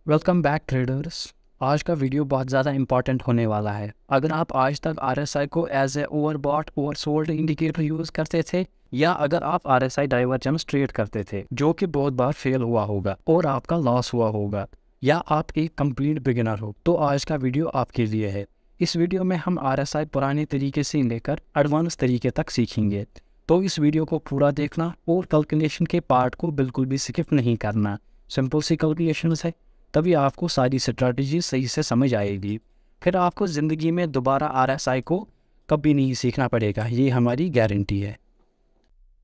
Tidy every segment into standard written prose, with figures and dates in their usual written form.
Welcome back traders. आज का video बहुत ज़्यादा इंपॉर्टेंट होने वाला है। अगर आप आज तक आरएसआई को as a overbought oversold indicator use करते थे या अगर आप आरएसआई डाइवर्जेंस ट्रेड करते थे जो कि बहुत बार फेल हुआ होगा और आपका लॉस हुआ होगा, या आप एक कंप्लीट बिगिनर हो, तो आज का वीडियो आपके लिए है। इस वीडियो में हम आरएसआई पुराने तरीके से लेकर एडवांस तरीके तक सीखेंगे, तो इस वीडियो को पूरा देखना और कैलकुलेशन के पार्ट को बिल्कुल भी स्किप नहीं करना। सिंपल सी कैलकुलेशन है, तभी आपको सारी स्ट्रैटेजी सही से समझ आएगी। फिर आपको ज़िंदगी में दोबारा आरएसआई को कभी नहीं सीखना पड़ेगा, ये हमारी गारंटी है।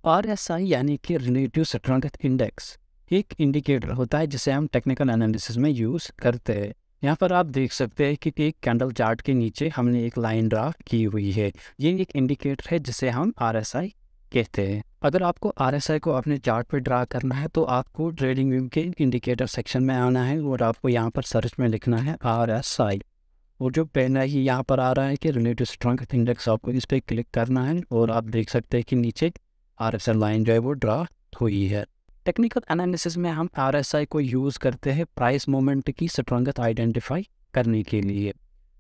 आरएसआई यानी कि रिलेटिव स्ट्रेंथ इंडेक्स एक इंडिकेटर होता है जिसे हम टेक्निकल एनालिसिस में यूज़ करते हैं। यहाँ पर आप देख सकते हैं कि एक कैंडल चार्ट के नीचे हमने एक लाइन ड्रा की हुई है। ये एक इंडिकेटर है जिसे हम आरएसआई कहते हैं। अगर आपको आरएसआई को अपने चार्ट पे ड्रा करना है तो आपको ट्रेडिंग व्यू के इंडिकेटर सेक्शन में आना है और आपको यहाँ पर सर्च में लिखना है आरएसआई। और जो पहला ही यहाँ पर आ रहा है कि रिलेटिव स्ट्रेंथ इंडेक्स, आपको इस पर क्लिक करना है और आप देख सकते हैं कि नीचे आरएसआई लाइन जो है वो ड्रा हुई है। टेक्निकल एनालिसिस में हम आरएसआई को यूज़ करते हैं प्राइस मोमेंट की स्ट्रेंथ आइडेंटिफाई करने के लिए।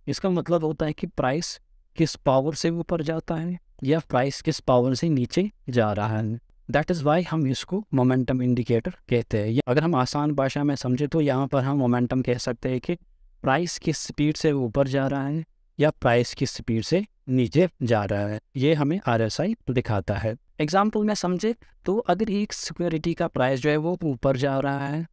इसका मतलब होता है कि प्राइस किस पावर से ऊपर जाता है या प्राइस किस पावर से नीचे जा रहा है। दैट इज़ वाई हम इसको मोमेंटम इंडिकेटर कहते हैं। या अगर हम आसान भाषा में समझे तो यहाँ पर हम मोमेंटम कह सकते हैं कि प्राइस किस स्पीड से ऊपर जा रहा है या प्राइस किस स्पीड से नीचे जा रहा है, ये हमें आरएसआई दिखाता है। एग्जाम्पल में समझे तो अगर एक सिक्योरिटी का प्राइस जो है वो ऊपर जा रहा है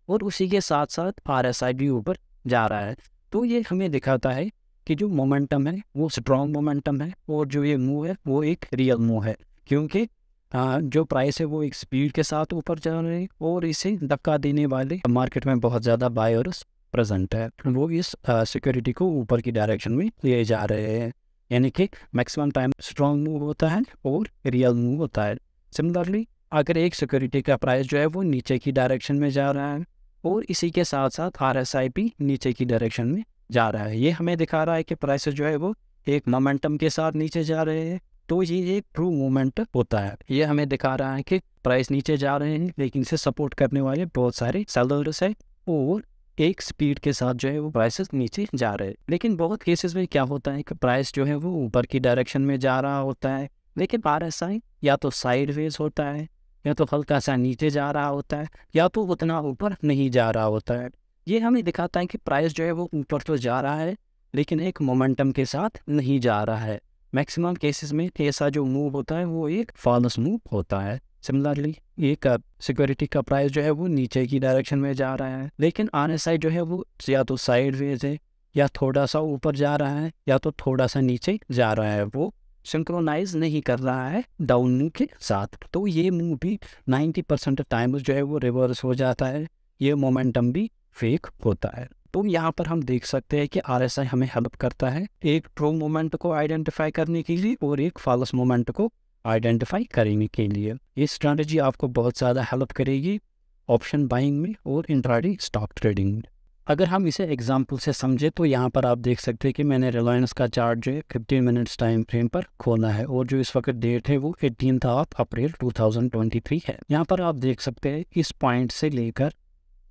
और उसी के साथ साथ आरएसआई भी ऊपर जा रहा है, तो ये हमें दिखाता है कि जो मोमेंटम है वो स्ट्रॉन्ग मोमेंटम है और जो ये मूव है वो एक रियल मूव है, क्योंकि जो प्राइस है वो एक स्पीड के साथ ऊपर जा रहे हैं और इसे धक्का देने वाले मार्केट में बहुत ज़्यादा बायर्स प्रेजेंट है, वो इस सिक्योरिटी को ऊपर की डायरेक्शन में ले जा रहे हैं। यानी कि मैक्सिमम टाइम स्ट्रॉन्ग मूव होता है और रियल मूव होता है। सिमिलरली अगर एक सिक्योरिटी का प्राइस जो है वो नीचे की डायरेक्शन में जा रहा है और इसी के साथ साथ आरएसआई भी नीचे की डायरेक्शन में जा रहा है, ये हमें दिखा रहा है कि प्राइस जो है वो एक मोमेंटम के साथ नीचे जा रहे हैं, तो ये एक ट्रू मूवमेंट होता है। ये हमें दिखा रहा है कि प्राइस नीचे जा रहे हैं लेकिन इसे सपोर्ट करने वाले बहुत सारे सेलर्स हैं और एक स्पीड के साथ जो है वो प्राइसेस नीचे जा रहे हैं। लेकिन बहुत केसेस में क्या होता है कि प्राइस जो है वो ऊपर की डायरेक्शन में जा रहा होता है, लेकिन आरएसआई या तो साइडवेज होता है या तो हल्का सा नीचे जा रहा होता है या तो उतना ऊपर नहीं जा रहा होता है। ये हमें दिखाता है कि प्राइस जो है वो ऊपर तो जा रहा है लेकिन एक मोमेंटम के साथ नहीं जा रहा है। मैक्सिमम केसेस में ऐसा जो मूव होता है वो एक फॉल्स मूव होता है। सिमिलरली एक सिक्योरिटी का प्राइस जो है वो नीचे की डायरेक्शन में जा रहा है लेकिन आरएसआई जो है वो या तो साइडवेज है या थोड़ा सा ऊपर जा रहा है या तो थोड़ा सा नीचे जा रहा है, वो सिंक्रोनाइज नहीं कर रहा है डाउन मूव के साथ। तो ये मूव भी 90% टाइम जो है वो रिवर्स हो जाता है, ये मोमेंटम भी फेक होता है। तो यहाँ पर हम देख सकते हैं कि आरएसआई हमें हेल्प करता है एक ट्रू मोमेंट को आइडेंटिफाई करने के लिए और एक फॉल्स मोमेंट को आइडेंटिफाई करने के लिए। ये स्ट्रैटेजी आपको बहुत ज़्यादा हेल्प करेगी ऑप्शन बाइंग में और इंट्राडे स्टॉक ट्रेडिंग में। अगर हम इसे एग्जांपल से समझे तो यहाँ पर आप देख सकते हैं कि मैंने रिलायंस का चार्ट जो है 15 मिनट्स टाइम फ्रेम पर खोला है और जो इस वक्त डेट है वो 18 अप्रैल 2023 है। यहाँ पर आप देख सकते हैं इस पॉइंट से लेकर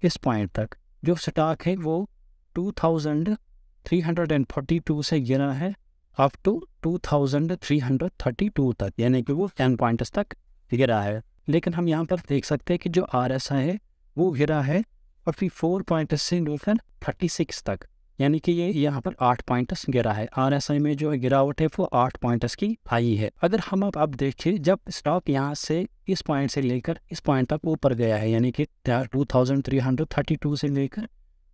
इस पॉइंट तक जो स्टॉक है वो 2342 से गिरा है अप टू 2332 तक, यानी कि वो 10 पॉइंट्स तक गिरा है। लेकिन हम यहाँ पर देख सकते हैं कि जो आरएसआई है वो गिरा है 44 पॉइंट्स से लेकर 36 तक, यानी कि ये यहाँ पर 8 पॉइंट्स गिरा है। आरएसआई में जो गिरावट है वो 8 पॉइंट्स की आई है। अगर हम अब देखिए जब स्टॉक यहाँ से इस पॉइंट से लेकर इस पॉइंट तक ऊपर गया है, यानी कि 2332 से लेकर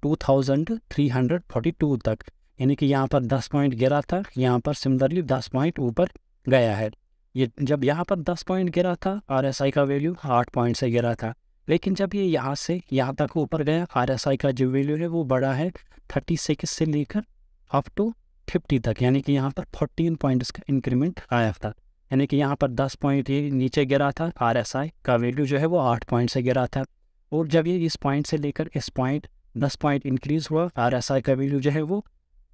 2342 तक, यानी कि यहाँ पर 10 पॉइंट गिरा था, यहाँ पर सिमिलरली 10 पॉइंट ऊपर गया है। ये जब यहाँ पर 10 पॉइंट गिरा था आरएसआई का वैल्यू 8 पॉइंट से गिरा था, लेकिन जब ये यहाँ से यहाँ तक ऊपर गया आरएसआई का जो वैल्यू है वो बढ़ा है 36 से लेकर अप टू 50 तक, यानी कि यहाँ पर 14 पॉइंट्स का इंक्रीमेंट आया था। यानी कि यहाँ पर 10 पॉइंट ये नीचे गिरा था, आरएसआई का वैल्यू जो है वो 8 पॉइंट से गिरा था, और जब ये इस पॉइंट से लेकर इस पॉइंट 10 पॉइंट इंक्रीज़ हुआ आरएसआई का वैल्यू जो है वो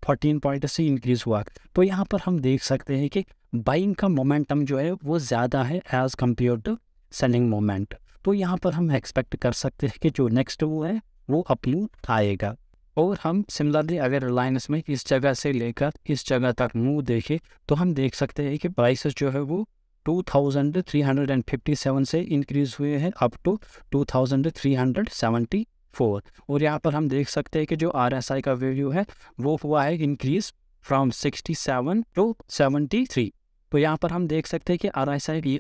14 पॉइंट से इंक्रीज़ हुआ। तो यहाँ पर हम देख सकते हैं कि बाइंग का मोमेंटम जो है वो ज़्यादा है as compare to selling moment. तो यहाँ पर हम एक्सपेक्ट कर सकते हैं कि जो नेक्स्ट वो है वो अपनी आएगा। और हम सिमिलरली अगर रिलायंस में इस जगह से लेकर इस जगह तक मूव देखें तो हम देख सकते हैं कि प्राइसेस जो है वो 2357 से इंक्रीज़ हुए हैं अप टू 2374। और यहाँ पर हम देख सकते हैं कि जो RSI का वैल्यू है वो हुआ है इंक्रीज़ फ्रॉम 67 टू 73। तो यहाँ पर हम देख सकते हैं कि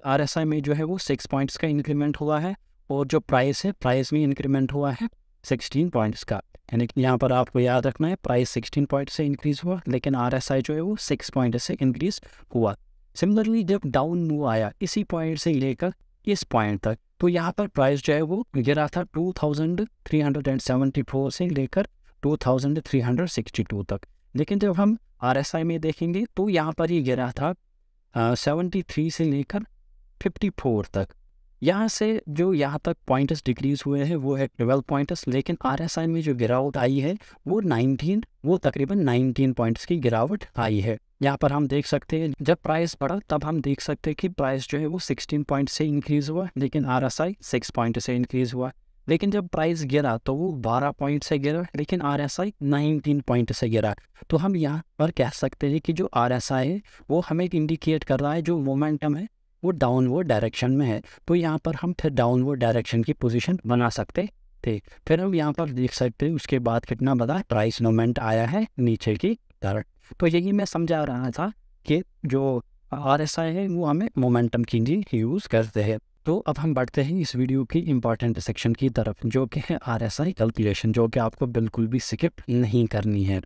RSI में जो है वो 6 पॉइंट्स का इंक्रीमेंट हुआ है और जो प्राइस है प्राइस में इंक्रीमेंट हुआ है 16 पॉइंट्स का। यानी कि यहाँ पर आपको याद रखना है प्राइस 16 पॉइंट से इंक्रीज़ हुआ लेकिन RSI जो है वो 6 पॉइंट से इंक्रीज़ हुआ। सिमिलरली जब डाउन मूव आया इसी पॉइंट से लेकर इस पॉइंट तक तो यहाँ पर प्राइस जो है वो गिरा था 2374 से लेकर 2362 तक। लेकिन जब हम RSI में देखेंगे तो यहाँ पर ये गिरा था 73 से लेकर 54 तक। यहाँ से जो यहाँ तक पॉइंट्स डिक्रीज़ हुए हैं वो है 12 पॉइंट्स, लेकिन RSI में जो गिरावट आई है वो तकरीबन 19 पॉइंट्स की गिरावट आई है। यहाँ पर हम देख सकते हैं जब प्राइस बढ़ा तब हम देख सकते हैं कि प्राइस जो है वो 16 पॉइंट से इंक्रीज़ हुआ लेकिन RSI 6 पॉइंट से इंक्रीज़ हुआ। लेकिन जब प्राइस गिरा तो वो 12 पॉइंट से गिरा लेकिन RSI 19 पॉइंट से गिरा। तो हम यहाँ पर कह सकते हैं कि जो RSI है वो हमें इंडिकेट कर रहा है जो मोमेंटम है वो डाउनवर्ड डायरेक्शन में है। तो यहाँ पर हम फिर डाउनवर्ड डायरेक्शन की पोजीशन बना सकते थे। फिर हम यहाँ पर देख सकते हैं उसके बाद कितना बड़ा प्राइस मूवमेंट आया है नीचे की तरफ। तो यही मैं समझा रहा था कि जो RSI है वो हमें मोमेंटम की यूज़ करते हैं। तो अब हम बढ़ते हैं इस वीडियो की इम्पॉर्टेंट सेक्शन की तरफ जो कि है RSI कैलकुलेशन, जो कि आपको बिल्कुल भी स्किप नहीं करनी है।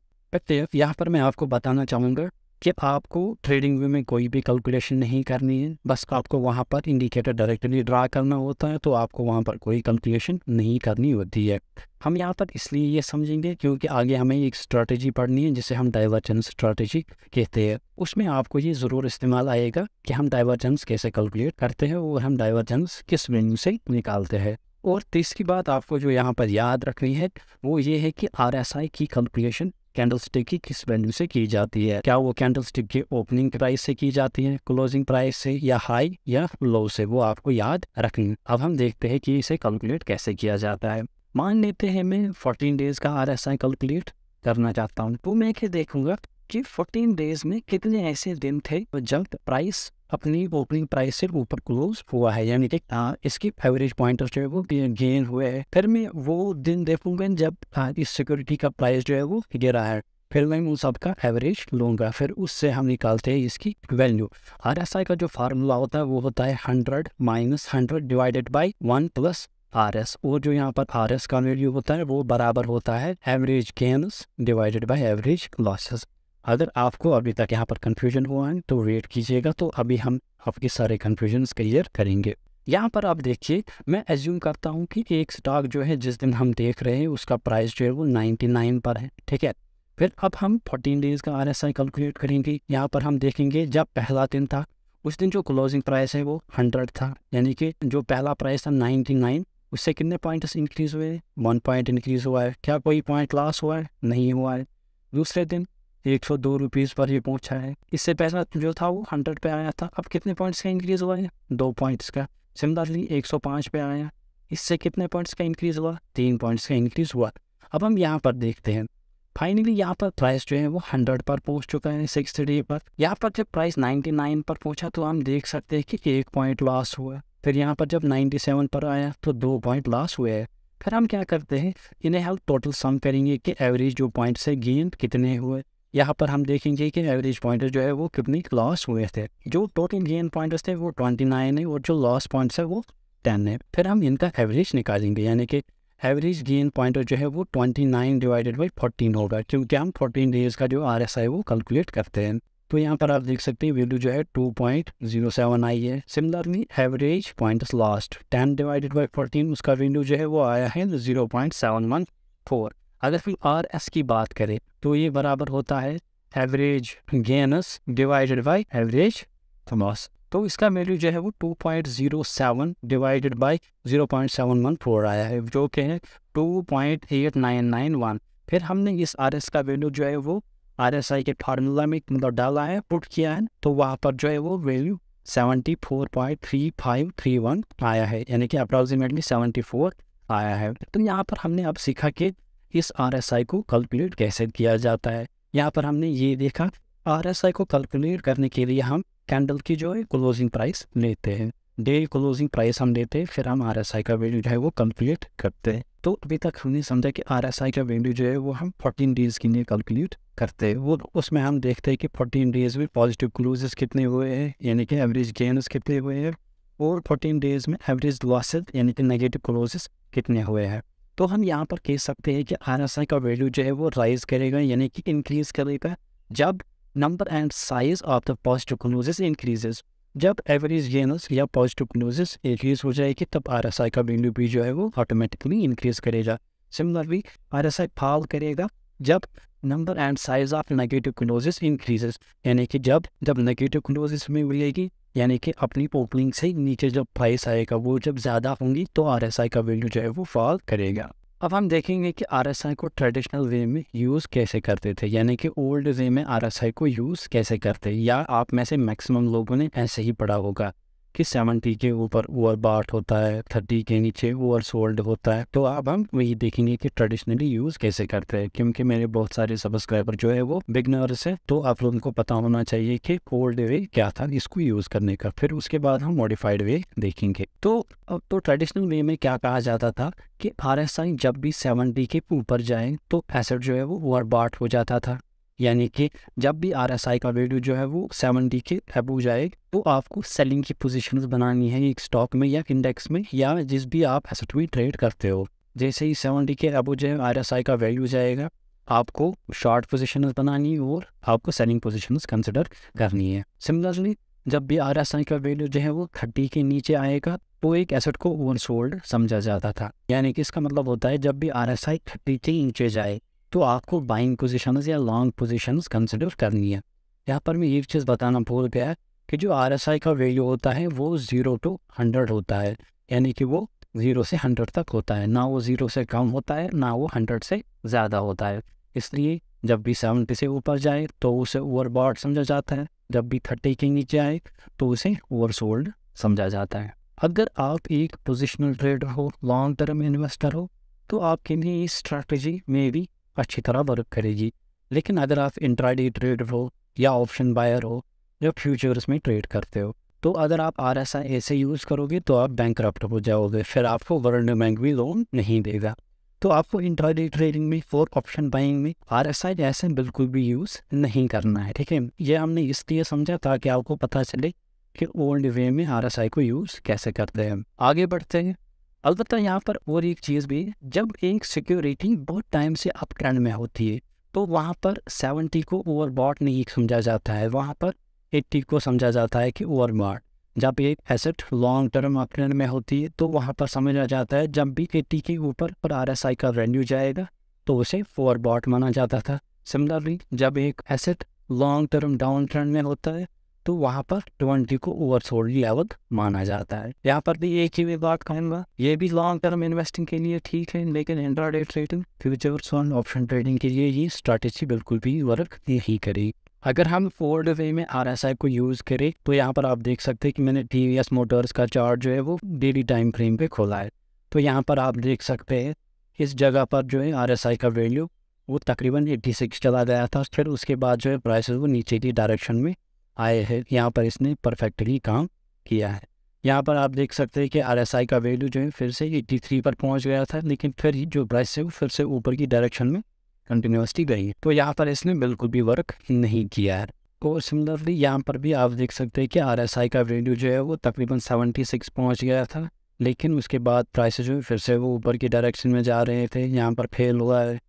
यहाँ पर मैं आपको बताना चाहूँगा कि आपको ट्रेडिंग व्यू में कोई भी कैलकुलेशन नहीं करनी है, बस आपको वहाँ पर इंडिकेटर डायरेक्टली ड्रा करना होता है। तो आपको वहाँ पर कोई कैलकुलेशन नहीं करनी होती है। हम यहाँ पर इसलिए ये समझेंगे क्योंकि आगे हमें एक स्ट्रैटेजी पढ़नी है जिसे हम डाइवर्जेंस स्ट्रैटेजी कहते हैं। उसमें आपको ये ज़रूर इस्तेमाल आएगा कि हम डाइवर्जेंस कैसे कैलकुलेट करते हैं और हम डाइवर्जेंस किस वैल्यू से निकालते हैं। और तीसरी बात आपको जो यहाँ पर याद रखनी है वो ये है कि RSI की कैलकुलेशन कैंडलस्टिक की किस वैल्यू से की जाती है। क्या वो कैंडलस्टिक के ओपनिंग प्राइस से की जाती है, क्लोजिंग प्राइस से, या हाई या लो से, वो आपको याद रखनी। अब हम देखते हैं कि इसे कैलकुलेट कैसे किया जाता है। मान लेते हैं मैं 14 डेज़ का RSI कैलकुलेट करना चाहता हूँ। तो मैं क्या देखूंगा कि 14 डेज़ में कितने ऐसे दिन थे जब प्राइस अपनी ओपनिंग प्राइस से ऊपर क्लोज हुआ है, यानी कि इसकी एवरेज पॉइंट जो है वो गेन हुए है। फिर मैं वो दिन देखूंगा जब इस सिक्योरिटी का प्राइस जो है वो गिरा है, फिर मैं उन सब का एवरेज लूँगा, फिर उससे हम निकालते हैं इसकी वैल्यू। RSI का जो फार्मूला होता है वो होता है 100 - 100 डिवाइडेड बाई 1 + RS। और जो यहाँ पर RS का वैल्यू होता है वो बराबर होता है average gains divided by average losses. अगर आपको अभी तक यहाँ पर कन्फ्यूजन हुआ है तो वेट कीजिएगा, तो अभी हम आपके सारे कन्फ्यूजन्स क्लियर करेंगे। यहाँ पर आप देखिए, मैं एज्यूम करता हूँ कि एक स्टॉक जो है जिस दिन हम देख रहे हैं उसका प्राइस जो है वो 99 पर है, ठीक है। फिर अब हम 14 डेज़ का RSI कैलकुलेट करेंगे। यहाँ पर हम देखेंगे जब पहला दिन था उस दिन जो क्लोजिंग प्राइस है वो 100 था, यानी कि जो पहला प्राइस था 99, उससे कितने पॉइंट्स इंक्रीज़ हुए? 1 पॉइंट इंक्रीज़ हुआ है। क्या कोई पॉइंट लॉस हुआ है? नहीं हुआ है। दूसरे दिन 102 रुपीज़ पर ये पहुंचा है। इससे पहला जो था वो 100 पे आया था। अब कितने पॉइंट्स का इंक्रीज़ हुआ है? 2 पॉइंट्स का। सिमिलरली 105 पे आया, इससे कितने पॉइंट्स का इंक्रीज़ हुआ? 3 पॉइंट्स का इंक्रीज़ हुआ। अब हम यहाँ पर देखते हैं, फाइनली यहाँ पर प्राइस जो है वो 100 पर पहुँच चुका है 6th डे पर। यहाँ पर जब प्राइस 99 पर पहुँचा तो हम देख सकते हैं कि 1 पॉइंट लॉस हुआ। फिर यहाँ पर जब 97 पर आया तो 2 पॉइंट लॉस हुए हैं। फिर हम क्या करते हैं, इन्हें हम टोटल सम करेंगे कि एवरेज जो पॉइंट से गेन कितने हुए। यहाँ पर हम देखेंगे कि एवरेज पॉइंट जो है वो कितने लॉस हुए थे। जो टोटल गेन पॉइंट्स थे वो 29 है और जो लॉस पॉइंट्स है वो 10 है। फिर हम इनका एवरेज निकालेंगे, यानी कि एवरेज गेन पॉइंट जो है वो 29 डिवाइडेड बाई 14 होगा, क्योंकि हम 14 डेज़ का जो RSI वो कैलकुलेट करते हैं। तो यहाँ पर आप देख सकते हैं वैल्यू जो है 2.07 आई है। Similarly average points last 10 divided by 14, उसका वैल्यू जो है वो आया है 0.714। अगर फिर RS की बात करें तो ये बराबर होता है average gains divided by average loss. तो इसका वैल्यू जो है वो 2.07 डिवाइडेड बाई 0.714 आया है, जो कि है 2.8991। फिर हमने इस RS का वैल्यू जो है वो RSI के फार्मूला में मतलब डाला है, पुट किया है, तो वहाँ पर जो है वो वैल्यू 74.3531 आया है, यानी कि अप्रॉक्सीमेटली 74 आया है। तो यहाँ पर हमने अब सीखा कि इस RSI को कैलकुलेट कैसे किया जाता है। यहाँ पर हमने ये देखा RSI को कैलकुलेट करने के लिए हम कैंडल की जो है क्लोजिंग प्राइस लेते हैं, डे क्लोजिंग प्राइस हम लेते हैं, फिर हम RSI का वैल्यू जो है वो कैलकुलेट करते हैं। तो अभी तक हमने समझा कि RSI का वैल्यू जो है वो हम 14 डेज़ के लिए कैलकुलेट करते हैं। वो उसमें हम देखते हैं कि 14 डेज़ में पॉजिटिव क्लोजेस कितने हुए हैं, यानी कि एवरेज गेन्स कितने हुए हैं, और 14 डेज़ में एवरेज लॉसेस यानी कि नेगेटिव क्लोजेस कितने हुए हैं। तो हम यहाँ पर कह सकते हैं कि RSI का वैल्यू जो है वो राइज करेगा यानी कि इंक्रीज करेगा जब number and size of the positive closes increases. जब एवरेज गेनर्स या पॉजिटिव क्लोजेस इंक्रीज हो जाएगी तब RSI का वैल्यू भी जो है वो ऑटोमेटिकली इंक्रीज करेगा। सिमिलरली RSI फॉल करेगा जब number and size of negative closes increases, यानी कि जब नेगेटिव क्लोजेस में मिलेगी यानी कि अपनी ओपनिंग से नीचे जब प्राइस आएगा वो जब ज़्यादा होंगी तो RSI का वैल्यू जो है वो फॉल करेगा। अब हम देखेंगे कि RSI को ट्रेडिशनल वे में यूज़ कैसे करते थे, यानी कि ओल्ड वे में RSI को यूज़ कैसे करते, या आप में से मैक्सिमम लोगों ने ऐसे ही पढ़ा होगा कि 70 के ऊपर ओवरबॉट होता है, 30 के नीचे ओवरसोल्ड होता है। तो अब हम वही देखेंगे कि ट्रेडिशनली यूज़ कैसे करते हैं, क्योंकि मेरे बहुत सारे सब्सक्राइबर जो है वो बिगनर्स है, तो आप लोगों को पता होना चाहिए कि ओल्ड वे क्या था इसको यूज़ करने का। फिर उसके बाद हम मॉडिफाइड वे देखेंगे। तो अब तो ट्रेडिशनल वे में क्या कहा जाता था कि RSI जब भी 70 के ऊपर जाए तो एसेट जो है वो ओवरबॉट हो जाता था, यानी कि जब भी RSI का वैल्यू जो है वो 70 के अबव जाए तो आपको सेलिंग की पोजीशंस बनानी है एक स्टॉक में या इंडेक्स में या जिस भी आप एसेट में ट्रेड करते हो। जैसे ही 70 के अबव जो है RSI का वैल्यू जाएगा आपको शॉर्ट पोजीशंस बनानी है और आपको सेलिंग पोजीशंस कंसिडर करनी है। सिमिलरली जब भी RSI का वैल्यू जो है वो 30 के नीचे आएगा तो एक एसेट को ओवरसोल्ड समझा जाता था, यानी कि इसका मतलब होता है जब भी RSI 30 के नीचे जाए तो आपको बाइंग पोजीशंस या लॉन्ग पोजीशंस कंसिडर करनी है। यहाँ पर मैं एक चीज़ बताना भूल गया कि जो RSI का वैल्यू होता है वो 0 to 100 होता है, यानी कि वो 0 से 100 तक होता है, ना वो 0 से कम होता है ना वो 100 से ज़्यादा होता है। इसलिए जब भी 70 से ऊपर जाए तो उसे ओवरबॉट समझा जाता है, जब भी 30 के नीचे आए तो उसे ओवरसोल्ड समझा जाता है। अगर आप एक पोजिशनल ट्रेडर हो, लॉन्ग टर्म इन्वेस्टर हो, तो आपके लिए इस स्ट्रैटेजी में भी अच्छी तरह वर्क करेगी। लेकिन अगर आप इंट्राडे ट्रेडर हो या ऑप्शन बायर हो या फ्यूचर्स में ट्रेड करते हो तो अगर आप RSI ऐसे यूज़ करोगे तो आप बैंकरप्ट हो जाओगे, फिर आपको वर्ल्ड बैंक भी लोन नहीं देगा। तो आपको इंट्राडे ट्रेडिंग में और ऑप्शन बाइंग में RSI ऐसे बिल्कुल भी यूज़ नहीं करना है, ठीक है। ये हमने इसलिए समझा ताकि आपको पता चले कि ओल्ड वे में RSI को यूज़ कैसे करते हैं। आगे बढ़ते हैं। अलबत्ता यहाँ पर और एक चीज़ भी, जब एक सिक्योरिटी बहुत टाइम से अप ट्रेंड में होती है तो वहाँ पर 70 को ओवरबॉट नहीं समझा जाता है, वहाँ पर 80 को समझा जाता है कि ओवरबॉट। जब एक asset long term up trend में होती है तो वहाँ पर समझा जाता है जब भी 80 के ऊपर पर RSI का वैल्यू जाएगा तो उसे ओवरबॉट माना जाता था। सिमिलरली जब एक asset long term down trend में होता है तो वहाँ पर 20 को ओवरसोल्ड लेवल माना जाता है। यहाँ पर भी एक ही बात कहूँगा, ये भी लॉन्ग टर्म इन्वेस्टिंग के लिए ठीक है, लेकिन इंट्राडे ट्रेडिंग, फ्यूचर्स और ऑप्शन ट्रेडिंग के लिए ये स्ट्रैटेजी बिल्कुल भी वर्क नहीं करेगी। अगर हम ओल्ड वे में RSI को यूज़ करें तो यहाँ पर आप देख सकते हैं कि मैंने TVS मोटर्स का चार्ट जो है वो डेली टाइम फ्रेम पे खोला है। तो यहाँ पर आप देख सकते हैं इस जगह पर जो है RSI का वैल्यू वो तकरीबन 86 चला गया था, फिर उसके बाद जो है प्राइसेस वो नीचे की डायरेक्शन में आए हैं। यहाँ पर इसने परफेक्टली काम किया है। यहाँ पर आप देख सकते हैं कि RSI का वैल्यू जो है फिर से 83 पर पहुँच गया था, लेकिन फिर ही जो प्राइस है वो फिर से ऊपर की डायरेक्शन में कंटिन्यूसली गई है। तो यहाँ पर इसने बिल्कुल भी वर्क नहीं किया है। और सिमिलरली यहाँ पर भी आप देख सकते हैं कि RSI का वैल्यू जो है वो तकरीबन 76 पहुँच गया था, लेकिन उसके बाद प्राइसेस जो है फिर से वो ऊपर की डायरेक्शन में जा रहे थे। यहाँ पर फेल हुआ है,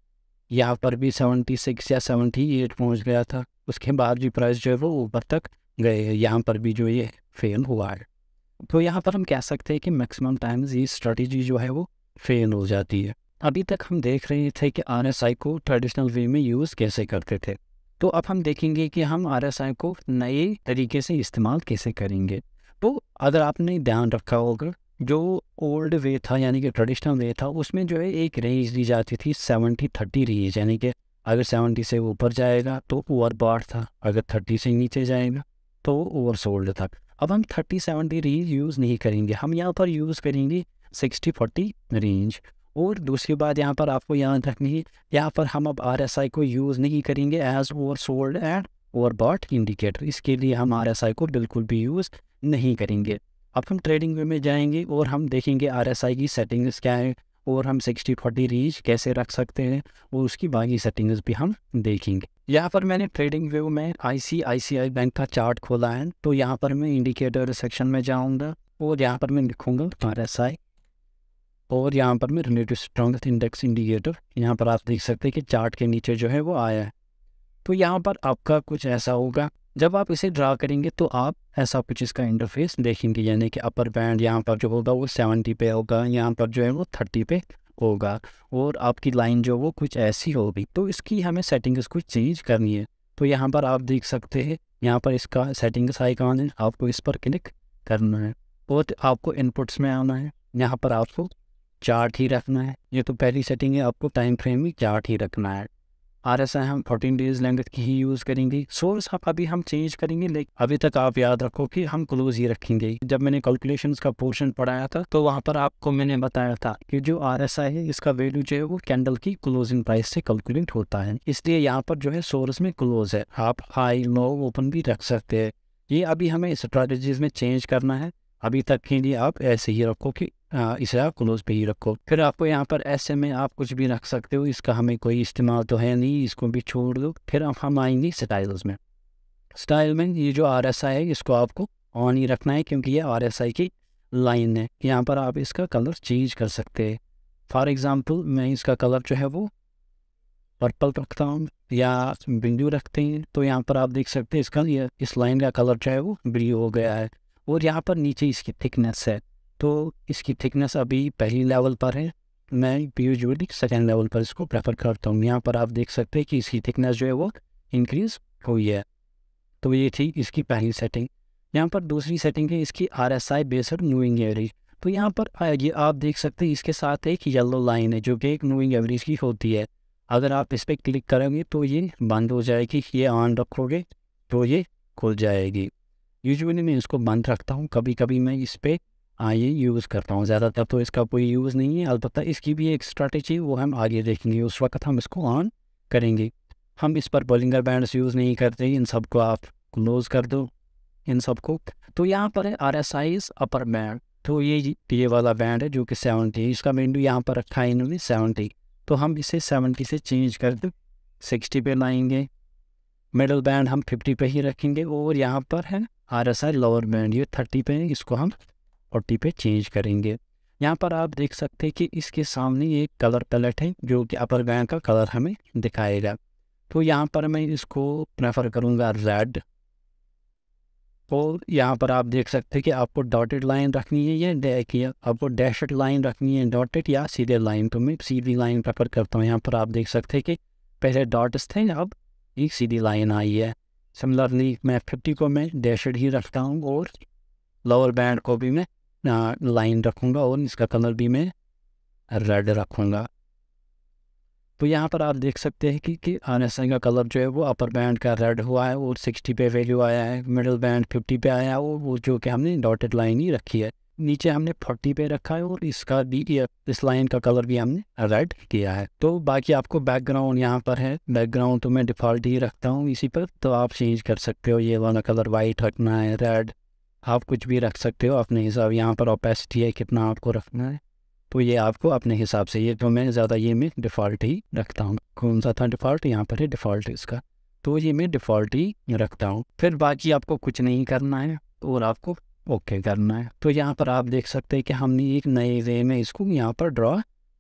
यहाँ पर भी 76 या 78 पहुँच गया था, उसके बाद भी प्राइस जो है वो ऊपर तक गए हैं, यहाँ पर भी जो ये फेल हुआ है। तो यहाँ पर हम कह सकते हैं कि मैक्सिमम टाइम्स ये स्ट्रेटजी जो है वो फेल हो जाती है। अभी तक हम देख रहे थे कि RSI को ट्रेडिशनल वे में यूज़ कैसे करते थे, तो अब हम देखेंगे कि हम RSI को नए तरीके से इस्तेमाल कैसे करेंगे। तो अगर आपने ध्यान रखा होगा जो ओल्ड वे था यानी कि ट्रेडिशनल वे था उसमें जो है एक रेंज दी जाती थी 70-30 रेंज, यानी कि अगर 70 से ऊपर जाएगा तो ओवरबॉट था, अगर 30 से नीचे जाएगा तो ओवरसोल्ड था। अब हम 30-70 रेंज यूज़ नहीं करेंगे, हम यहाँ पर यूज़ करेंगे 60-40 रेंज। और दूसरी बात यहाँ पर आपको याद रखनी है, यहाँ पर हम अब RSI को यूज़ नहीं करेंगे as oversold and overbought indicator. इसके लिए हम RSI को बिल्कुल भी यूज़ नहीं करेंगे। अब हम ट्रेडिंग वे में जाएंगे और हम देखेंगे RSI की सेटिंग्स क्या है और हम 60-40 रेंज कैसे रख सकते हैं और उसकी बाकी सेटिंग्स भी हम देखेंगे। यहाँ पर मैंने ट्रेडिंग व्यू में ICICI बैंक का चार्ट खोला है, तो यहाँ पर मैं इंडिकेटर सेक्शन में जाऊँगा और यहाँ पर मैं लिखूँगा RSI और यहाँ पर मैं रिलेटिव स्ट्रॉन्गेस्ट इंडेक्स इंडिकेटर, यहाँ पर आप देख सकते हैं कि चार्ट के नीचे जो है वो आया है। तो यहाँ पर आपका कुछ ऐसा होगा, जब आप इसे ड्रा करेंगे तो आप ऐसा कुछ इसका इंटरफेस देखेंगे, यानी कि अपर बैंड यहाँ पर जो होगा वो 70 पे होगा, यहाँ पर जो है वो 30 पे होगा और आपकी लाइन जो वो कुछ ऐसी होगी। तो इसकी हमें सेटिंग्स कुछ चेंज करनी है। तो यहाँ पर आप देख सकते हैं, यहाँ पर इसका सेटिंग्स आइकॉन है, आपको इस पर क्लिक करना है और आपको इनपुट्स में आना है। यहाँ पर आपको चार्ट ही रखना है, ये तो पहली सेटिंग है, आपको टाइम फ्रेम में चार्ट ही रखना है। RSI हम 14 डेज लेंथ की ही यूज़ करेंगे। सोर्स अभी हम चेंज करेंगे, लेकिन अभी तक आप याद रखो कि हम क्लोज ही रखेंगे। जब मैंने कैलकुलेशंस का पोर्शन पढ़ाया था तो वहाँ पर आपको मैंने बताया था कि जो RSI है इसका वैल्यू जो है वो कैंडल की क्लोजिंग प्राइस से कैलकुलेट होता है, इसलिए यहाँ पर जो है सोर्स में क्लोज है। आप हाई लो ओपन भी रख सकते हैं। ये अभी हमें स्ट्रैटेजीज में चेंज करना है। अभी तक के लिए आप ऐसे ही रखो कि इसे आप क्लोज पे ही रखो। फिर आपको यहाँ पर ऐसे में आप कुछ भी रख सकते हो, इसका हमें कोई इस्तेमाल तो है नहीं, इसको भी छोड़ दो। फिर हम आएंगे स्टाइल्स में। स्टाइल में ये जो RSI है इसको आपको ऑन ही रखना है, क्योंकि ये RSI की लाइन है। यहाँ पर आप इसका कलर चेंज कर सकते हैं। फॉर एग्ज़ाम्पल मैं इसका कलर जो है वो पर्पल रखता हूँ या ब्लू रखते हैं, तो यहाँ पर आप देख सकते हैं इसका इस लाइन का कलर जो है वो ब्लू हो गया है। और यहाँ पर नीचे इसकी थिकनेस है, तो इसकी थिकनेस अभी पहली लेवल पर है, मैं यूजुअली सेकेंड लेवल पर इसको प्रेफर करता हूँ। यहाँ पर आप देख सकते हैं कि इसकी थिकनेस जो है वो इंक्रीज़ हुई है। तो ये थी इसकी पहली सेटिंग। यहाँ पर दूसरी सेटिंग है इसकी RSI बेस्ड मूविंग एवरेज। तो यहाँ पर ये आप देख सकते हैं इसके साथ एक येलो लाइन है जो कि एक मूविंग एवरेज की होती है। अगर आप इस पर क्लिक करेंगे तो ये बंद हो जाएगी, ये ऑन रखोगे तो ये खुल जाएगी। यूजुअली मैं इसको बंद रखता हूँ, कभी कभी मैं इस पर ये यूज़ करता हूँ, ज़्यादातर तो इसका कोई यूज़ नहीं है। अलबत्ता इसकी भी एक स्ट्रैटेजी वो हम आगे देखेंगे, उस वक्त हम इसको ऑन करेंगे। हम इस पर बॉलिंगर बैंड्स यूज़ नहीं करते, इन सब को आप क्लोज़ कर दो इन सब को। तो यहाँ पर है RSI अपर बैंड, तो ये वाला बैंड है जो कि 70 है, इसका वैल्यू यहाँ पर रखा है इन्होंने 70। तो हम इसे 70 से चेंज कर दो, 60 पे लाएंगे। मिडल बैंड हम 50 पे ही रखेंगे और यहाँ पर है RSI लोअर बैंड, ये 30 पे है, इसको हम 40 पे चेंज करेंगे। यहाँ पर आप देख सकते हैं कि इसके सामने एक कलर पैलेट है जो कि अपर बैंड का कलर हमें दिखाएगा। तो यहाँ पर मैं इसको प्रेफर करूँगा रेड। और यहाँ पर आप देख सकते हैं कि आपको डॉटेड लाइन रखनी है या आपको डैशड लाइन रखनी है, डॉटेड या सीधे लाइन। तो मैं सीधी लाइन प्रेफर करता हूँ। यहाँ पर आप देख सकते हैं कि पहले डॉट्स थे, अब एक सीधी लाइन आई है। सिमिलरली मैं 50 को मैं डैशड ही रखता हूँ और लोअर बैंड को भी मैं लाइन रखूँगा और इसका कलर भी मैं रेड रखूँगा। तो यहाँ पर आप देख सकते हैं कि RSI का कलर जो है वो अपर बैंड का रेड हुआ है और 60 पे वैल्यू आया है, मिडिल बैंड 50 पे आया है और वो जो कि हमने डॉटेड लाइन ही रखी है। नीचे हमने 40 पे रखा है और इसका भी इस लाइन का कलर भी हमने रेड किया है। तो बाकी आपको बैकग्राउंड यहाँ पर है, बैकग्राउंड तो मैं डिफ़ॉल्ट ही रखता हूँ इसी पर, तो आप चेंज कर सकते हो। ये वाला कलर वाइट रखना है, रेड, आप कुछ भी रख सकते हो अपने हिसाब। यहाँ पर ओपेसिटी है कितना आपको रखना है, तो ये आपको अपने हिसाब से, ये तो मैं ज़्यादा ये मैं डिफ़ॉल्ट ही रखता हूँ। कौन सा था डिफ़ॉल्ट, यहाँ पर है डिफ़ॉल्ट इसका, तो ये मैं डिफ़ॉल्ट ही रखता हूँ। फिर बाकी आपको कुछ नहीं करना है और आपको ओके करना है। तो यहाँ पर आप देख सकते हैं कि हमने एक नए वे में इसको यहाँ पर ड्रॉ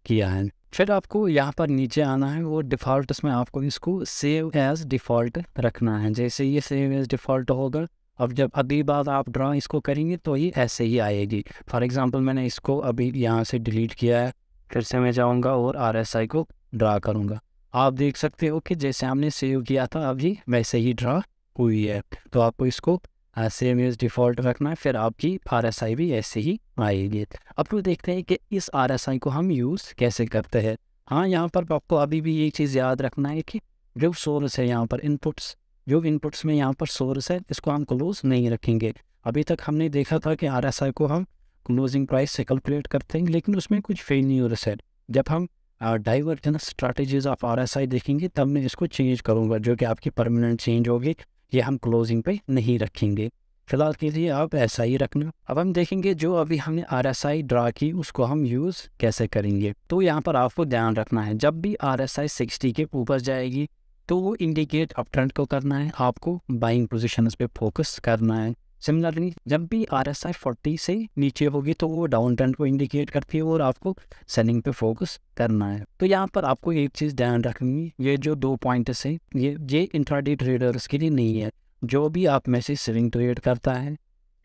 किया है। फिर आपको यहाँ पर नीचे आना है और डिफ़ॉल्ट में आपको इसको सेव एज़ डिफ़ॉल्ट रखना है। जैसे ये सेव एज़ डिफ़ॉल्ट होगा, अब जब अगली बार आप ड्रा इसको करेंगे तो ये ऐसे ही आएगी। फॉर एग्ज़ाम्पल मैंने इसको अभी यहाँ से डिलीट किया है, फिर से मैं जाऊँगा और RSI को ड्रा करूँगा। आप देख सकते हो कि जैसे हमने सेव किया था अभी वैसे ही ड्रा हुई है। तो आपको इसको सेव एज डिफ़ॉल्ट रखना है, फिर आपकी RSI भी ऐसे ही आएगी। अब तो देखते हैं कि इस RSI को हम यूज़ कैसे करते हैं। हाँ, यहाँ पर आपको अभी भी एक चीज़ याद रखना है कि जो सोर्स है यहाँ पर इनपुट्स में यहाँ पर सोर्स है, इसको हम क्लोज नहीं रखेंगे। अभी तक हमने देखा था कि RSI को हम क्लोजिंग प्राइस से कैलकुलेट करते हैं, लेकिन उसमें कुछ फेलियर्स है। जब हम डाइवर्जेंस स्ट्रैटेजीज ऑफ RSI देखेंगे तब मैं इसको चेंज करूँगा, जो कि आपकी परमानेंट चेंज होगी। ये हम क्लोजिंग पे नहीं रखेंगे, फिलहाल के लिए आप ऐसा ही रखना। अब हम देखेंगे जो अभी हमने RSI ड्रा की उसको हम यूज़ कैसे करेंगे। तो यहाँ पर आपको ध्यान रखना है, जब भी RSI 60 के ऊपर जाएगी तो वो इंडिकेट अप ट्रेंड को करना है, आपको बाइंग पोजीशंस पे फोकस करना है। सिमिलरली जब भी RSI 40 से नीचे होगी तो वो डाउन ट्रेंड को इंडिकेट करती है और आपको सेलिंग पे फोकस करना है। तो यहाँ पर आपको एक चीज़ ध्यान रखनी है, ये जो 2 पॉइंट्स है ये इंट्राडे ट्रेडर्स के लिए नहीं है। जो भी आप में से स्विंग ट्रेड करता है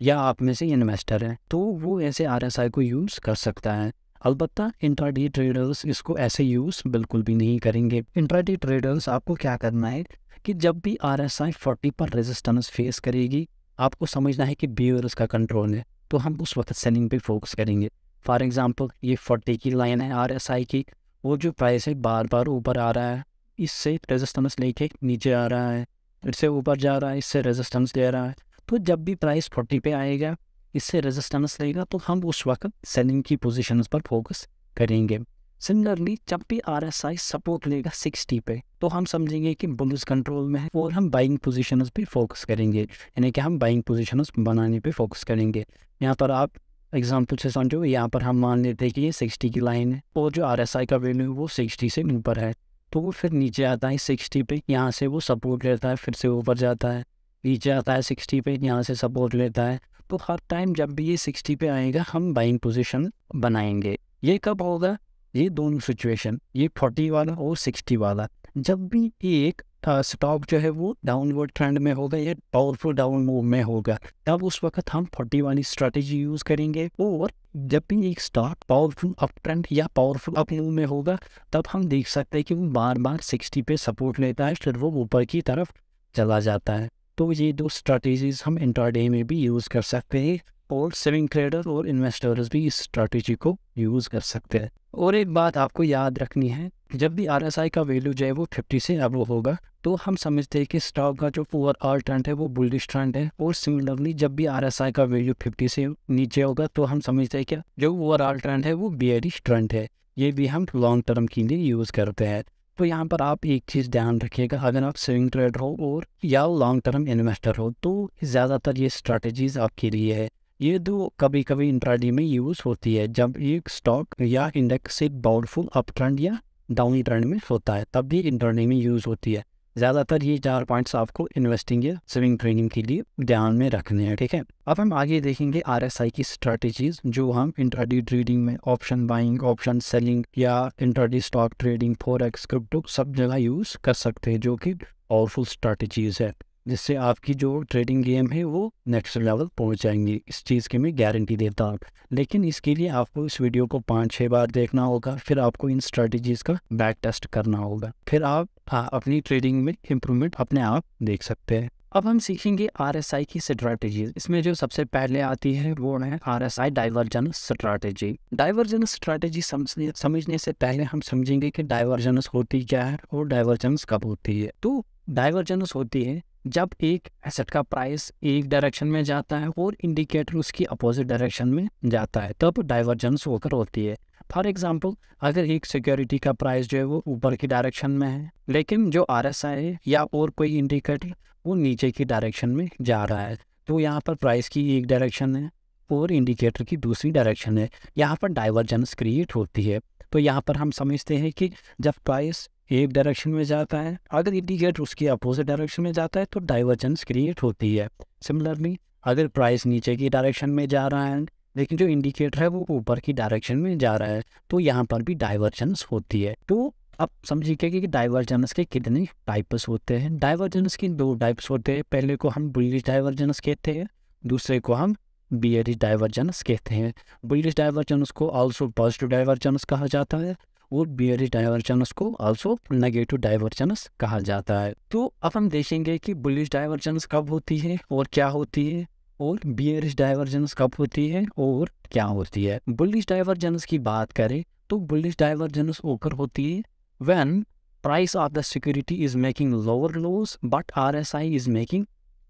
या आप में से इन्वेस्टर है तो वो ऐसे RSI को यूज़ कर सकता है। अलबत्ता इंट्राडे ट्रेडर्स इसको ऐसे यूज़ बिल्कुल भी नहीं करेंगे। इंट्राडे ट्रेडर्स आपको क्या करना है कि जब भी RSI 40 पर रेजिस्टेंस फेस करेगी आपको समझना है कि बियर्स का कंट्रोल है, तो हम उस वक्त सेलिंग पे फोकस करेंगे। फॉर एग्जांपल ये 40 की लाइन है RSI की, वो जो प्राइस है बार बार ऊपर आ रहा है, इससे रेजिस्टेंस लेके नीचे आ रहा है, फिर से ऊपर जा रहा है, इससे रेजिस्टेंस दे रहा है। तो जब भी प्राइस 40 पे आएगा, इससे रेजिस्टेंस लेगा, तो हम उस वक्त सेलिंग की पोजीशंस पर फोकस करेंगे। सिमिलरली जब भी RSI सपोर्ट लेगा 60 पे तो हम समझेंगे कि बुलिश कंट्रोल में है और हम बाइंग पोजीशंस पे फोकस करेंगे, यानी कि हम बाइंग पोजीशंस बनाने पे फोकस करेंगे। यहाँ पर आप एग्जांपल से समझो, यहाँ पर हम मान लेते हैं कि ये 60 की लाइन है और जो RSI का वैल्यू वो 60 से ऊपर है, तो वो फिर नीचे आता है 60 पे, यहाँ से वो सपोर्ट लेता है, फिर से ऊपर जाता है, नीचे आता है 60 पे, यहाँ से सपोर्ट लेता है। तो हर टाइम जब भी ये 60 पे आएगा हम बाइंग पोजीशन बनाएंगे। ये कब होगा? ये दोनों सिचुएशन, ये 40 वाला और 60 वाला, जब भी एक स्टॉक जो है वो डाउनवर्ड ट्रेंड में होगा या पावरफुल डाउन मूव में होगा, तब उस वक्त हम 40 वाली स्ट्रेटेजी यूज़ करेंगे। और जब भी एक स्टॉक पावरफुल अप ट्रेंड या पावरफुल अप मूव में होगा तब हम देख सकते हैं कि वो बार बार 60 पे सपोर्ट लेता है, फिर वो ऊपर की तरफ चला जाता है। तो ये दो स्ट्रेटेजीज हम इंट्राडे में भी यूज़ कर सकते हैं और स्विंग ट्रेडर और इन्वेस्टर्स भी इस स्ट्रेटेजी को यूज़ कर सकते हैं। और एक बात आपको याद रखनी है, जब भी RSI का वैल्यू जो है वो 50 से अब होगा तो हम समझते हैं कि स्टॉक का जो ओवरऑल ट्रेंड है वो बुलिश ट्रेंड है। और सिमिलरली जब भी RSI का वैल्यू 50 से नीचे होगा तो हम समझते हैं क्या जो ओवरऑल ट्रेंड है वो बेयरिश ट्रेंड है। ये भी हम लॉन्ग टर्म के लिए यूज़ करते हैं। तो यहाँ पर आप एक चीज़ ध्यान रखिएगा, अगर आप स्विंग ट्रेडर हो और या लॉन्ग टर्म इन्वेस्टर हो तो ज़्यादातर ये स्ट्रैटेजीज आपके लिए है। ये दो कभी कभी इंट्राडे में यूज़ होती है, जब एक स्टॉक या इंडेक्स से पावरफुल अप ट्रेंड या डाउन ट्रेंड में होता है तब भी इंट्राडे में यूज़ होती है। ज़्यादातर ये 4 पॉइंट्स आपको इन्वेस्टिंग या स्विंग ट्रेडिंग के लिए ध्यान में रखने हैं, ठीक है। अब हम आगे देखेंगे RSI की स्ट्रैटेजीज जो हम इंट्राडे ट्रेडिंग में ऑप्शन बाइंग, ऑप्शन सेलिंग या intraday stock trading, forex, crypto सब जगह यूज़ कर सकते हैं, जो कि पावरफुल स्ट्रैटेजीज है जिससे आपकी जो ट्रेडिंग गेम है वो नेक्स्ट लेवल पहुंच जाएंगी। इस चीज़ की मैं गारंटी देता हूँ। लेकिन इसके लिए आपको इस वीडियो को 5-6 बार देखना होगा, फिर आपको इन स्ट्रेटजीज़ का बैक टेस्ट करना होगा, फिर आप अपनी ट्रेडिंग में इम्प्रूवमेंट अपने आप देख सकते हैं। अब हम सीखेंगे RSI की स्ट्रैटेजीज। इसमें जो सबसे पहले आती है वो है RSI divergence strategy. Divergence strategy समझने से पहले हम समझेंगे कि डाइवर्जेंस होती क्या है और डाइवर्जेंस कब होती है। तो डाइवर्जेंस होती है जब एक एसेट का प्राइस एक डायरेक्शन में जाता है और इंडिकेटर उसकी अपोजिट डायरेक्शन में जाता है, तब डाइवर्जेंस होकर होती है। फॉर एग्जांपल अगर एक सिक्योरिटी का प्राइस जो है वो ऊपर की डायरेक्शन में है, लेकिन जो RSI है या और कोई इंडिकेटर वो नीचे की डायरेक्शन में जा रहा है, तो यहाँ पर प्राइस की एक डायरेक्शन है और इंडिकेटर की दूसरी डायरेक्शन है, यहाँ पर डाइवर्जेंस क्रिएट होती है। तो यहाँ पर हम समझते हैं कि जब प्राइस एक डायरेक्शन में जाता है, अगर इंडिकेटर उसकी अपोजिट डायरेक्शन में जाता है तो डाइवर्जेंस क्रिएट होती है। सिमिलरली अगर प्राइस नीचे की डायरेक्शन में जा रहा है लेकिन जो इंडिकेटर है वो ऊपर की डायरेक्शन में जा रहा है, तो यहाँ पर भी डाइवर्जेंस होती है। तो अब समझिए कि डाइवर्जेंस के कितने टाइप्स होते हैं। डाइवर्जेंस के 2 टाइप्स होते हैं, पहले को हम बुलिश डाइवर्जेंस कहते हैं, दूसरे को हम बियरिश डाइवर्जेंस कहते हैं। बुलिश डाइवर्जेंस को आल्सो पॉजिटिव डाइवर्जेंस कहा जाता है और बियरिश डाइवर्जेंस को आल्सो नेगेटिव डाइवर्जेंस कहा जाता है। तो अब हम देखेंगे कि बुलिश डाइवर्जेंस कब होती है और क्या होती है, और बियरिश डाइवर्जेंस कब होती है और क्या होती है। बुलिश डाइवर्जेंस की बात करें तो बुलिश डाइवर्जेंस ओकर होती है when price of the security is making lower lows but RSI is making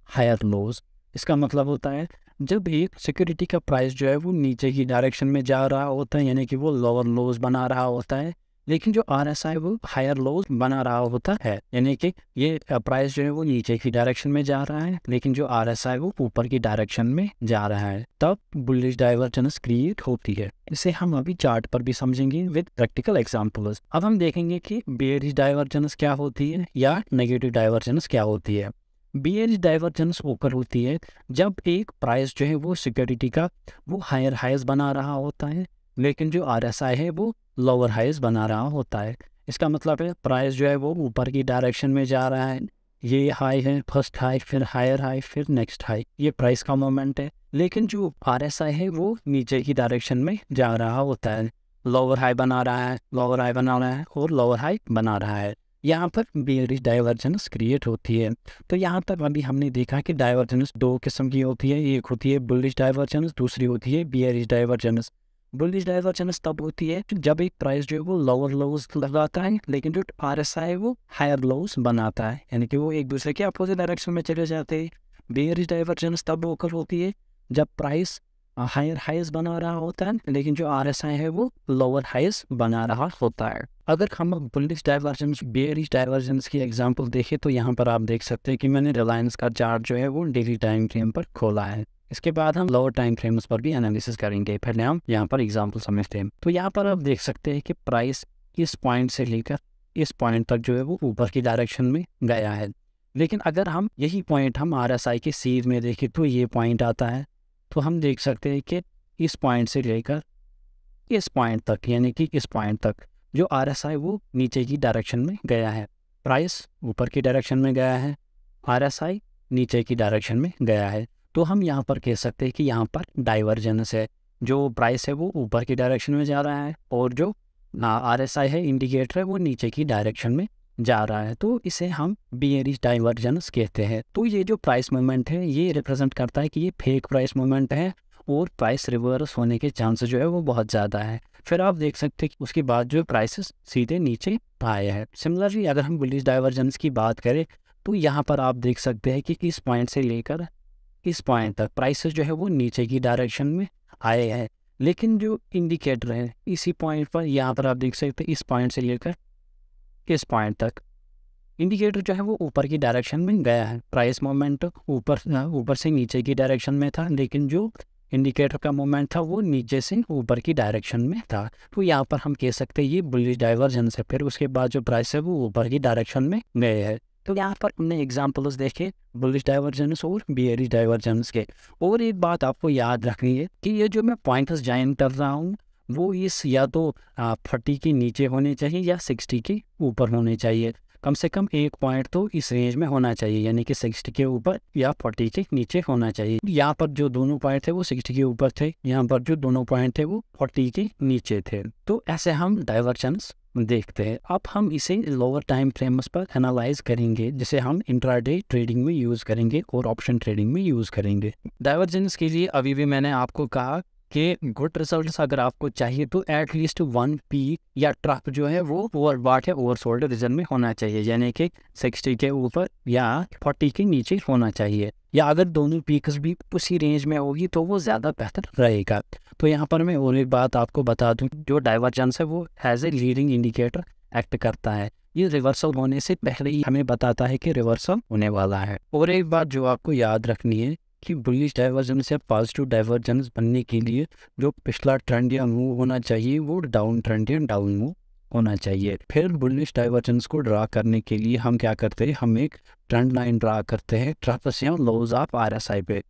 higher lows. इसका मतलब होता है जब एक सिक्योरिटी का प्राइस जो है वो नीचे की डायरेक्शन में जा रहा होता है, यानी कि वो लोअर लोज बना रहा होता है, लेकिन जो RSI वो हायर लोज बना रहा होता है, यानी कि ये प्राइस जो है वो नीचे की डायरेक्शन में जा रहा है, लेकिन जो RSI वो ऊपर की डायरेक्शन में जा रहा है, तब बुलिश डाइवर्जेंस क्रिएट होती है। इसे हम अभी चार्ट पर भी समझेंगे विद प्रैक्टिकल एग्जांपल्स। अब हम देखेंगे कि बेयरिश डाइवर्जेंस क्या होती है या नेगेटिव डाइवर्जेंस क्या होती है। बेयरिश डाइवर्जेंस ओकर होती है जब एक प्राइस जो है वो सिक्योरिटी का वो हायर हाइज बना रहा होता है, लेकिन जो RSI है वो लोअर हाइज बना रहा होता है। इसका मतलब है प्राइस जो है वो ऊपर की डायरेक्शन में जा रहा है, ये हाई है, फर्स्ट हाई, फिर हायर हाई, फिर नेक्स्ट हाई, ये प्राइस का मोमेंट है, लेकिन जो RSI है वो नीचे की डायरेक्शन में जा रहा होता है, लोअर हाई बना रहा है, लोअर हाई बना रहा है और लोअर हाई बना रहा है। यहाँ पर बेयरिश डाइवर्जेंस क्रिएट होती है। तो यहाँ तक अभी हमने देखा कि डाइवर्जेंस दो किस्म की होती है, एक होती है बुलिश डाइवर्जेंस, दूसरी होती है बेयरिश डाइवर्जेंस। बुलिश डाइवर्जेंस तब होती है जब एक प्राइस जो है वो लोअर लोज लगाता है, लेकिन जो RSI है वो हायर लोज बनाता है, यानी कि वो एक दूसरे के अपोजिट डायरेक्शन में चले जाते हैं। बेयरिश डाइवर्जेंस तब होकर होती है जब प्राइस हायर हाइज बना रहा होता है, लेकिन जो RSI है वो लोअर हाइज बना रहा होता है। अगर हम बुलिश डाइवर्जेंस बेयरिश डाइवर्जेंस की एग्जांपल देखें तो यहाँ पर आप देख सकते हैं कि मैंने रिलायंस का चार्ट जो है वो डेली टाइम फ्रेम पर खोला है। इसके बाद हम लोअर टाइम फ्रेम्स पर भी एनालिसिस करेंगे, पहले हम यहाँ पर एग्जांपल समझते हैं। तो यहाँ पर आप देख सकते हैं कि प्राइस इस पॉइंट से लेकर इस पॉइंट तक जो है वो ऊपर की डायरेक्शन में गया है, लेकिन अगर हम यही पॉइंट हम RSI के सीध में देखें तो ये पॉइंट आता है, तो हम देख सकते हैं कि इस पॉइंट से लेकर इस पॉइंट तक, यानी कि इस पॉइंट तक जो RSI वो नीचे की डायरेक्शन में गया है, प्राइस ऊपर की डायरेक्शन में गया है, RSI नीचे की डायरेक्शन में गया है। तो हम यहाँ पर कह सकते हैं कि यहाँ पर डाइवर्जेंस है, जो प्राइस है वो ऊपर की डायरेक्शन में जा रहा है और जो RSI है इंडिकेटर है वो नीचे की डायरेक्शन में जा रहा है, तो इसे हम बेयरिश डाइवर्जेंस कहते हैं। तो ये जो प्राइस मूवमेंट है ये रिप्रेजेंट करता है कि ये फेक प्राइस मूवमेंट है और प्राइस रिवर्स होने के चांसेस जो है वो बहुत ज़्यादा है। फिर आप देख सकते हैं कि उसके बाद जो प्राइसेस सीधे नीचे आए हैं। सिमिलरली अगर हम बुलिश डाइवर्जेंस की बात करें तो यहाँ पर आप देख सकते हैं कि इस पॉइंट से लेकर इस पॉइंट तक प्राइसेस जो है वो नीचे की डायरेक्शन में आए हैं, लेकिन जो इंडिकेटर है इसी पॉइंट पर, यहाँ पर आप देख सकते हैं इस पॉइंट से लेकर इस पॉइंट तक इंडिकेटर जो है वो ऊपर की डायरेक्शन में गया है। प्राइस मोमेंट ऊपर से नीचे की डायरेक्शन में था, लेकिन जो इंडिकेटर का मोमेंट था वो नीचे से ऊपर की डायरेक्शन में था। तो यहाँ पर हम कह सकते हैं ये बुलिश डाइवर्जेंस है। फिर उसके बाद जो प्राइस है वो ऊपर की डायरेक्शन में गए है। तो यहाँ पर हमने एग्जाम्पल्स देखे बुलिश डाइवर्जेंस और बेयरिश डाइवर्जेंस के। और एक बात आपको याद रखनी है कि ये जो मैं पॉइंट्स ज्वाइन कर रहा हूँ वो इस या तो 40 के नीचे होने चाहिए या 60 के ऊपर होने चाहिए। कम से कम एक पॉइंट तो इस रेंज में होना चाहिए, यानी कि 60 के ऊपर या 40 के नीचे होना चाहिए। यहाँ पर जो दोनों पॉइंट थे वो 60 के ऊपर थे, यहाँ पर जो दोनों पॉइंट थे वो 40 के नीचे थे। तो ऐसे हम डाइवर्जेंस देखते हैं। अब हम इसे लोअर टाइम फ्रेम्स पर एनालाइज करेंगे, जिसे हम इंट्राडे ट्रेडिंग में यूज़ करेंगे और ऑप्शन ट्रेडिंग में यूज़ करेंगे। डाइवर्जेंस के लिए अभी भी मैंने आपको कहा कि गुड रिजल्ट्स अगर आपको चाहिए तो एटलीस्ट 1 पीक या ट्रफ जो है वो ओवरबॉट या ओवरसोल्ड रीजन में होना चाहिए, यानी कि 60 के ऊपर या 40 के नीचे होना चाहिए, या अगर दोनों पीक्स भी उसी रेंज में होगी तो वो ज़्यादा बेहतर रहेगा। तो यहाँ पर मैं और एक बात आपको बता दूँ, जो डाइवर्जेंस है वो as a leading indicator act करता है। ये रिवर्सल होने से पहले ही हमें बताता है कि रिवर्सल होने वाला है। और एक बात जो आपको याद रखनी है कि बुलिश डाइवर्जेंस या पॉजिटिव डाइवर्जेंस बनने के लिए जो पिछला ट्रेंड या मूव होना चाहिए वो डाउन ट्रेंड या डाउन मूव होना चाहिए। फिर बुलिश डाइवर्जेंस को ड्रा करने के लिए हम क्या करते हैं, हम एक ट्रेंड लाइन ड्रा करते हैं ट्रफ्स या लोज ऑफ RSI पे,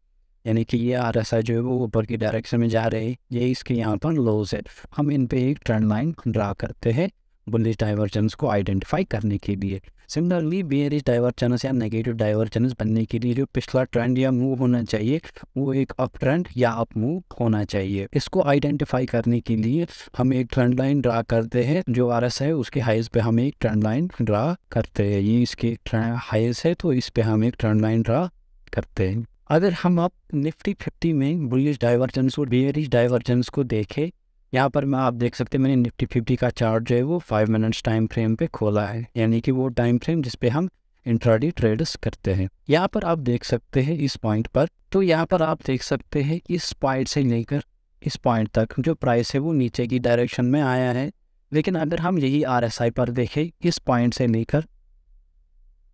यानी कि ये RSI जो है वो ऊपर की डायरेक्शन में जा रहे हैं, ये इसके यहाँ पर लोज है। हम इन पे एक ट्रेंड लाइन ड्रा करते हैं बुलिश डाइवर्जेंस को आइडेंटिफाई करने के लिए। सिमिलरली बेयरिश डाइवर्जेंस या नेगेटिव डाइवर्जेंस बनने के लिए जो पिछला ट्रेंड या मूव होना चाहिए वो एक अप ट्रेंड या अप मूव होना चाहिए। इसको आइडेंटिफाई करने के लिए हम एक ट्रेंड लाइन ड्रा करते हैं। जो RSI है उसके हाइज पे हम एक ट्रेंड लाइन ड्रा करते हैं, ये इसके हाइज है तो इस पे हम एक ट्रेंड लाइन ड्रा करते हैं। अगर हम अब निफ्टी 50 में बुलिश डाइवर्जेंस और बेयरिश डाइवर्जेंस को देखें, यहाँ पर मैं आप देख सकते हैं मैंने निफ्टी 50 का चार्ट जो है वो 5 मिनट्स टाइम फ्रेम पे खोला है, यानी कि वो टाइम फ्रेम जिस पे हम इंट्राडे ट्रेडर्स करते हैं। यहाँ पर आप देख सकते हैं इस पॉइंट पर, तो यहाँ पर आप देख सकते हैं इस पॉइंट से लेकर इस पॉइंट तक जो प्राइस है वो नीचे की डायरेक्शन में आया है। लेकिन अगर हम यही RSI पर देखें, इस पॉइंट से लेकर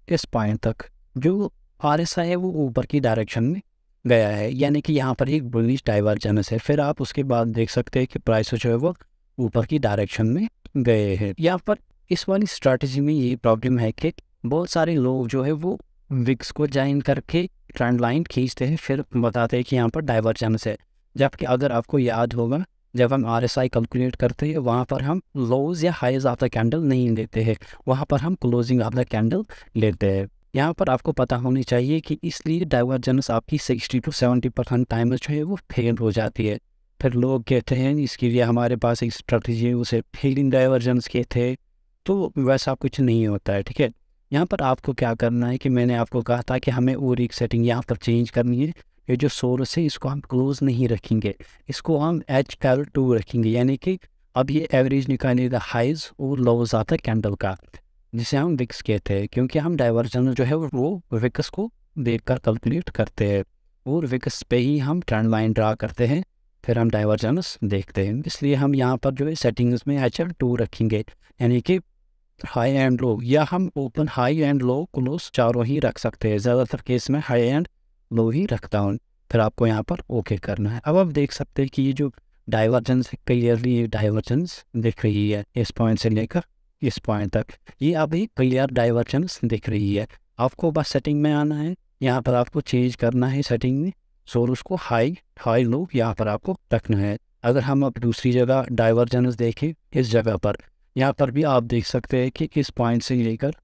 इस पॉइंट तक जो RSI है वो ऊपर की डायरेक्शन में गया है, यानी कि यहाँ पर एक बुलिश डाइवर्जेंस है। फिर आप उसके बाद देख सकते हैं कि प्राइस जो है वो ऊपर की डायरेक्शन में गए हैं। यहाँ पर इस वाली स्ट्रैटेजी में ये प्रॉब्लम है कि बहुत सारे लोग जो है वो विक्स को ज्वाइन करके ट्रेंड लाइन खींचते हैं, फिर बताते हैं कि यहाँ पर डाइवर्जेंस है। जबकि अगर आपको याद होगा, जब हम RSI कैलकुलेट करते हैं वहाँ पर हम लोज या हाइज ऑफ द कैंडल नहीं लेते हैं, वहाँ पर हम क्लोजिंग ऑफ द कैंडल लेते हैं। यहाँ पर आपको पता होनी चाहिए कि इसलिए डाइवर्जेंस आपकी 60 to 70% टाइम जो है वो फेल हो जाती है। फिर लोग कहते हैं इसके लिए हमारे पास एक स्ट्रेटजी है, उसे फेलिंग डाइवर्जेंस कहते हैं। तो वैसा कुछ नहीं होता है, ठीक है। यहाँ पर आपको क्या करना है कि मैंने आपको कहा था कि हमें और एक सेटिंग यहाँ पर चेंज करनी है। ये जो सोर्स है इसको हम क्लोज नहीं रखेंगे, इसको हम H2 रखेंगे, यानी कि अब ये एवरेज निकालेगा हाइज और लोज आता है कैंडल का, जिसे हम विक्स कहते हैं। क्योंकि हम डाइवर्जेंस जो है वो विक्स को देखकर कैलकुलेट करते हैं और विक्स पे ही हम ट्रेंड लाइन ड्रा करते हैं, फिर हम डाइवर्जेंस देखते हैं। इसलिए हम यहाँ पर जो है सेटिंग्स में H2 रखेंगे, यानी कि हाई एंड लो, या हम open high and low close चारों ही रख सकते हैं। ज़्यादातर केस में हाई एंड लो ही रखता हूँ। फिर आपको यहाँ पर ओके करना है। अब आप देख सकते हैं कि ये जो डाइवर्जेंस है, क्लियरली ये डाइवर्जेंस दिख रही है इस पॉइंट से लेकर इस पॉइंट तक, ये अभी क्लियर डाइवर्जेंस दिख रही है। आपको बस सेटिंग में आना है, यहाँ पर आपको चेंज करना है सेटिंग में, सोर्स को हाई लो यहाँ पर आपको रखना है। अगर हम अब दूसरी जगह डाइवर्जेंस देखें, इस जगह पर यहाँ पर भी आप देख सकते हैं कि इस पॉइंट से लेकर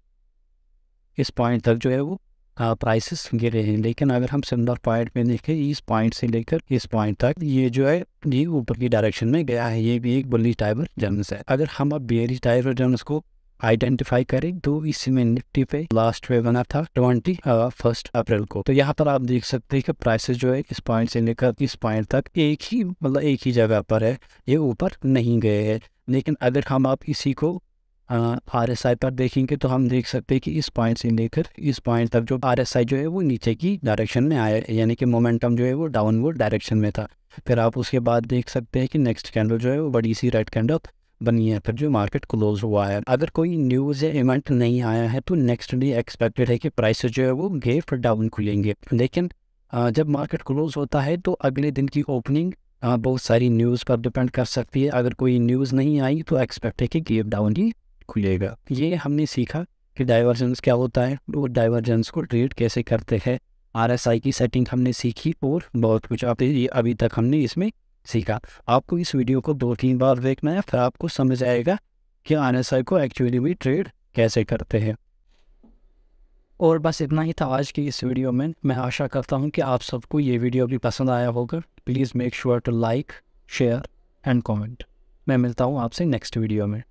इस पॉइंट तक जो है वो प्राइसेस गिरे हैं। लेकिन अगर हम सिमिलर पॉइंट में देखें, इस पॉइंट से लेकर इस पॉइंट तक ये जो है ये ऊपर की डायरेक्शन में गया है। ये भी एक बुलिश डाइवर्जेंस है। अगर हम अब बेयरिश डाइवर्जेंस को आइडेंटिफाई करें तो इसमें निफ्टी पे लास्ट वे बना था 21 अप्रैल को। तो यहाँ पर आप देख सकते हैं कि प्राइसेस जो है इस पॉइंट से लेकर इस पॉइंट तक एक ही जगह पर है, ये ऊपर नहीं गए हैं। लेकिन अगर हम आप इसी को RSI पर देखेंगे तो हम देख सकते हैं कि इस पॉइंट से लेकर इस पॉइंट तक जो RSI जो है वो नीचे की डायरेक्शन में आया है, यानी कि मोमेंटम जो है वो डाउनवर्ड डायरेक्शन में था। फिर आप उसके बाद देख सकते हैं कि नेक्स्ट कैंडल जो है वो बड़ी सी रेड कैंडल बनी है, फिर जो मार्केट क्लोज हुआ है। अगर कोई न्यूज़ या इवेंट नहीं आया है तो नेक्स्ट डे एक्सपेक्टेड है कि प्राइसेस जो है वो गैप डाउन खुलेंगे। लेकिन जब मार्केट क्लोज होता है तो अगले दिन की ओपनिंग बहुत सारी न्यूज़ पर डिपेंड कर सकती है। अगर कोई न्यूज़ नहीं आई तो एक्सपेक्ट है कि गैप डाउन ही खुलेगा। ये हमने सीखा कि डाइवर्जेंस क्या होता है और डाइवर्जेंस को ट्रेड कैसे करते हैं। RSI की सेटिंग हमने सीखी और बहुत कुछ अभी तक हमने इसमें सीखा। आपको इस वीडियो को 2-3 बार देखना है, फिर आपको समझ आएगा कि RSI को एक्चुअली भी ट्रेड कैसे करते हैं। और बस इतना ही था आज की इस वीडियो में। मैं आशा करता हूँ कि आप सबको ये वीडियो भी पसंद आया होगा। Please make sure to like, share and comment. मैं मिलता हूँ आपसे नेक्स्ट वीडियो में।